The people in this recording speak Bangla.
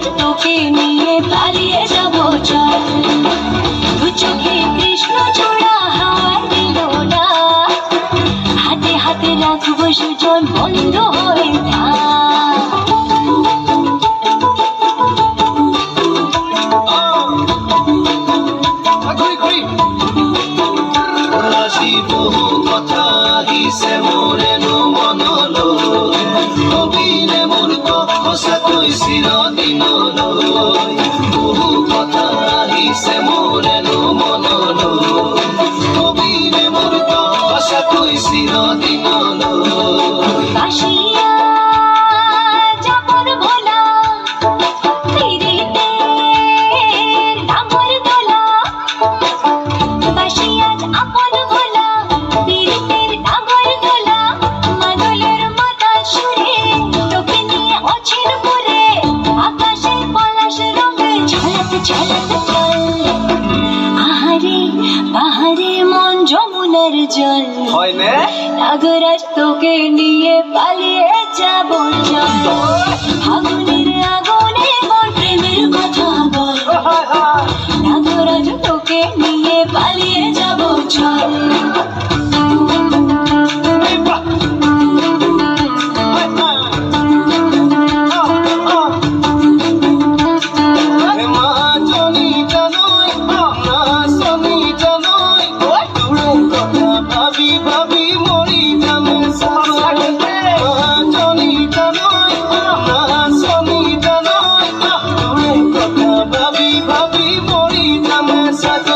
আজ তোকে নিয়ে পালিয়ে যাবো চল। দু চোখে কৃষ্ণ চূড়া হাওয়ায় দিল না, হাতে হাতে রাখবো সুজন বন্ধ হয়ে বহু কথা আহিছে মোৰেনো মনলৈ, কবিৰে মোৰ সঁচাকৈ চিৰদিনলৈ। বহু কথা আহিছে মোৰেনো মনলৈ, কবিৰে মোৰ সঁচাকৈ চিৰদিনলৈ। বাসিয়া যাবর ভোলা পিরিতে ডাঙর দোলা, বাসিয়া আপন ভোলা পিরিতের ডাঙর দোলা, মাদলের মাতা সুরে তোকে নিয়ে অচিন পুরে, আকাশে পলাশ রঙে ঝলক ঝলক চল। আহারে বাহারে মন যমুনার জল, নাগরাজ তোকে নিয়ে পালিয়ে যাবো চল। ফাগুনের আগুনে মন প্রেমের কথা বল, নাগরাজ তোকে নিয়ে পালিয়ে যাবো চল। ভাবি ভাবি মরি যাম সাথে, জনি জানই না শনি জানই, কথা ভাবি ভাবি মরি যাম সাথে।